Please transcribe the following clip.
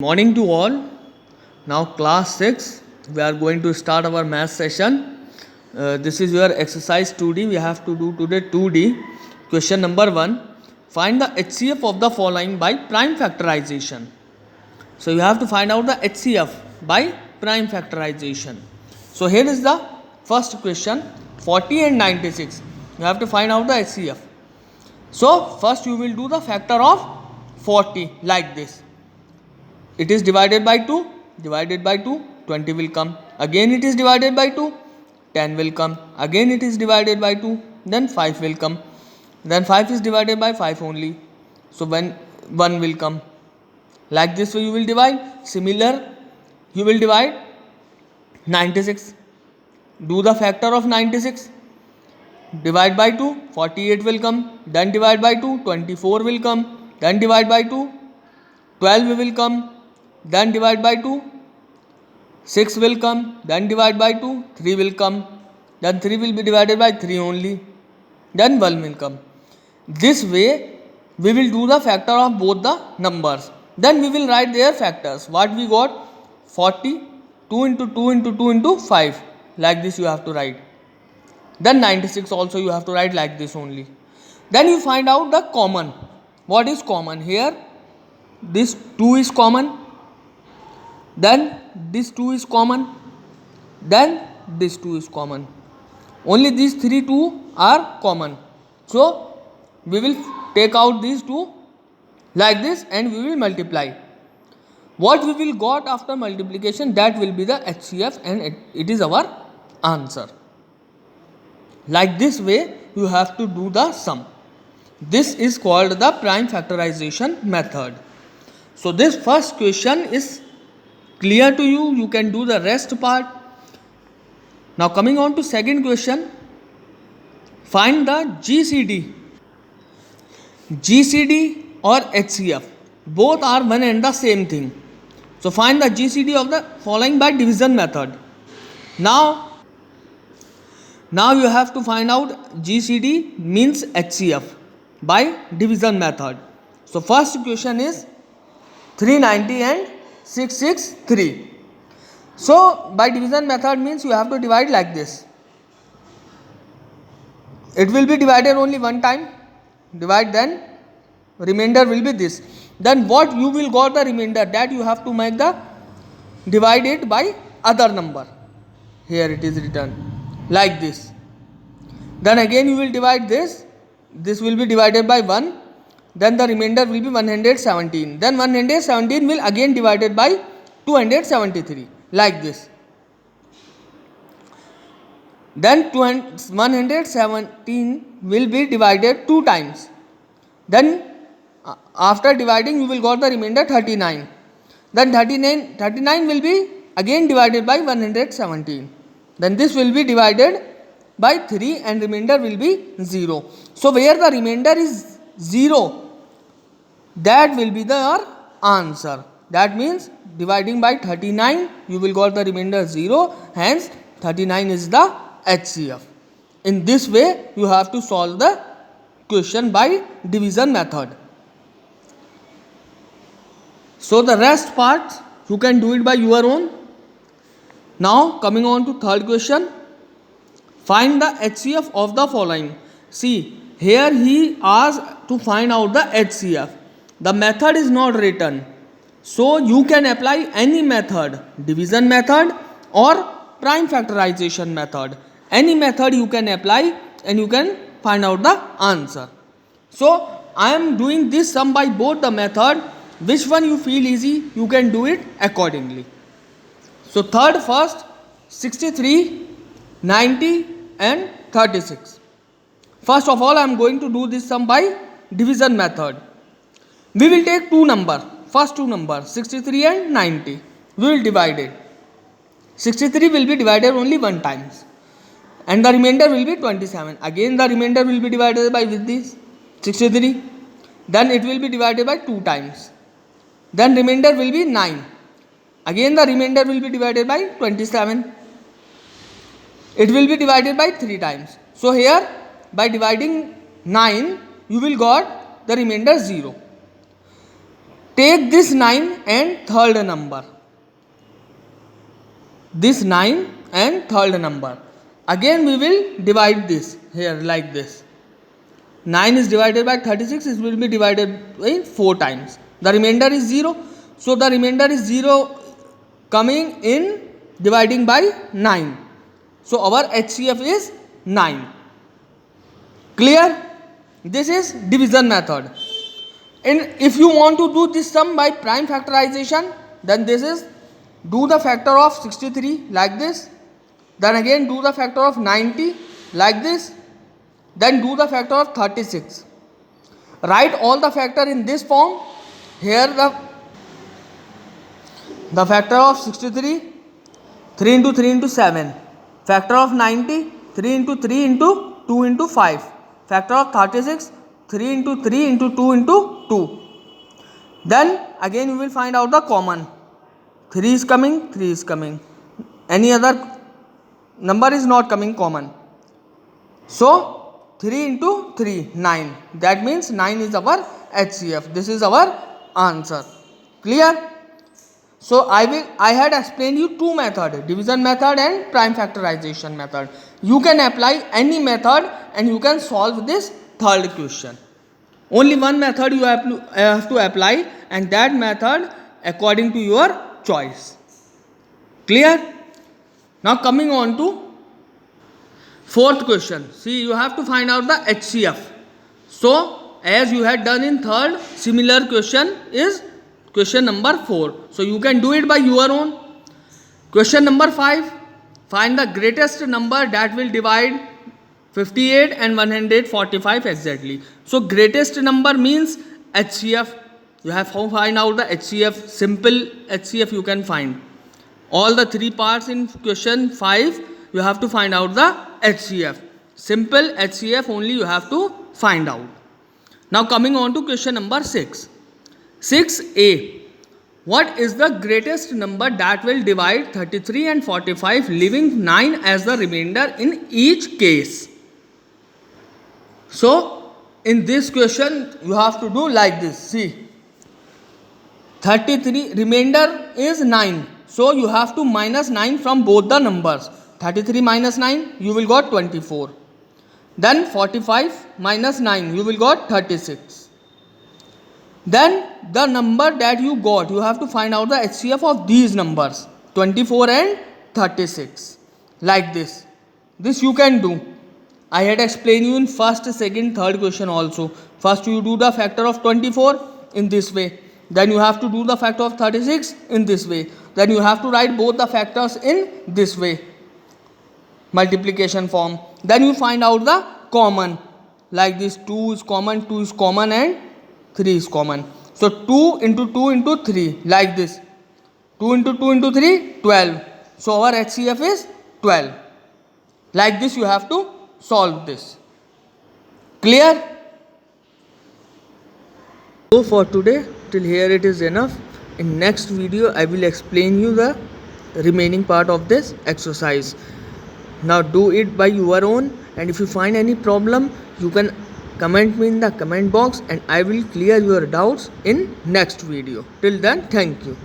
Morning to all. Now class 6 we are going to start our math session. This is your exercise 2D. We have to do today 2D. Question number 1. Find the HCF of the following by prime factorization. So you have to find out the HCF by prime factorization. So here is the first question, 40 and 96. You have to find out the HCF. So first you will do the factor of 40 like this. It is divided by 2, 20 will come. Again it is divided by 2, 10 will come. Again it is divided by 2, then 5 will come. Then 5 is divided by 5 only. So when 1 will come. Like this way you will divide. Similar, you will divide 96. Do the factor of 96. Divide by 2, 48 will come. Then divide by 2, 24 will come. Then divide by 2, 12 will come. Then divide by 2, 6 will come, then divide by 2, 3 will come, then 3 will be divided by 3 only, then 1 will come. This way we will do the factor of both the numbers. Then we will write their factors. What we got? 40, 2 into 2 into 2 into 5. Like this you have to write. Then 96 also you have to write like this only. Then you find out the common. What is common? Here this 2 is common. Then this 2 is common, then this 2 is common. Only these 2 are common. So we will take out these 2 like this and we will multiply. What we will got after multiplication, that will be the HCF and it is our answer. Like this way you have to do the sum. This is called the prime factorization method. So this first question is clear to you. You can do the rest part. Now coming on to second question, find the GCD. GCD or HCF, both are one and the same thing. So find the GCD of the following by division method. Now you have to find out GCD means HCF by division method. So first question is 390 and 663. So by division method means you have to divide like this. It will be divided only one time. Divide, then remainder will be this. Then what you will got the remainder, that you have to make the divide it by other number. Here it is written like this. Then again you will divide this. This will be divided by 1. Then the remainder will be 117. Then 117 will again divided by 273 like this. Then 117 will be divided 2 times. Then after dividing you will got the remainder 39. Then 39 will be again divided by 117. Then this will be divided by 3 and remainder will be 0. So where the remainder is 0, that will be the answer. That means dividing by 39 you will got the remainder 0, hence 39 is the HCF. In this way you have to solve the question by division method. So the rest part you can do it by your own. Now coming on to third question, find the HCF of the following. See, here he asked to find out the HCF. The method is not written, so you can apply any method, division method or prime factorization method. Any method you can apply and you can find out the answer. So I am doing this sum by both the method. Which one you feel easy, you can do it accordingly. So third first, 63, 90 and 36. First of all I am going to do this sum by division method. We will take first two numbers 63 and 90. We will divide it. 63 will be divided only one times and the remainder will be 27. Again the remainder will be divided by with this 63. Then it will be divided by 2 times. Then remainder will be 9. Again the remainder will be divided by 27. It will be divided by 3 times. So here by dividing 9 you will got the remainder 0. take this 9 and third number. This 9 and third number. Again we will divide this here like this. 9 is divided by 36, it will be divided by 4 times. The remainder is 0. So the remainder is 0 coming in dividing by 9. So our HCF is 9. Clear? This is division method. And if you want to do this sum by prime factorization, then this is do the factor of 63 like this. Then again do the factor of 90 like this. Then do the factor of 36. Write all the factor in this form. Here the factor of 63, 3 into 3 into 7. Factor of 90, 3 into 3 into 2 into 5. Factor of 36, 3 into 3 into 2 into 2. Then again you will find out the common. 3 is coming, 3 is coming. Any other number is not coming common. So 3 into 3, 9. That means 9 is our HCF. This is our answer. Clear? So I had explained you two methods, division method and prime factorization method. You can apply any method and you can solve this third question. Only one method you have to apply, and that method according to your choice. Clear? Now coming on to fourth question. See, you have to find out the HCF. So as you had done in third, similar question is question number 4. So you can do it by your own. Question number 5. Find the greatest number that will divide 58 and 145 exactly. So greatest number means HCF. You have to find out the HCF. Simple HCF you can find. All the 3 parts in question 5, you have to find out the HCF. Simple HCF only you have to find out. Now coming on to question number 6. 6a. What is the greatest number that will divide 33 and 45, leaving 9 as the remainder in each case? So in this question you have to do like this. See, 33 remainder is 9. So you have to minus 9 from both the numbers. 33 minus 9, you will got 24. Then 45 minus 9, you will got 36. Then the number that you got, you have to find out the HCF of these numbers, 24 and 36. Like this. This you can do. I had explained you in first, second, third question also. First you do the factor of 24 in this way. Then you have to do the factor of 36 in this way. Then you have to write both the factors in this way. Multiplication form. Then you find out the common. Like this, 2 is common and 3 is common. So 2 into 2 into 3 like this. 2 into 2 into 3, 12. So our HCF is 12. Like this you have to solve this. Clear? So for today, till here it is enough. In next video I will explain you the remaining part of this exercise. Now do it by your own, and if you find any problem you can comment me in the comment box and I will clear your doubts in next video. Till then, thank you.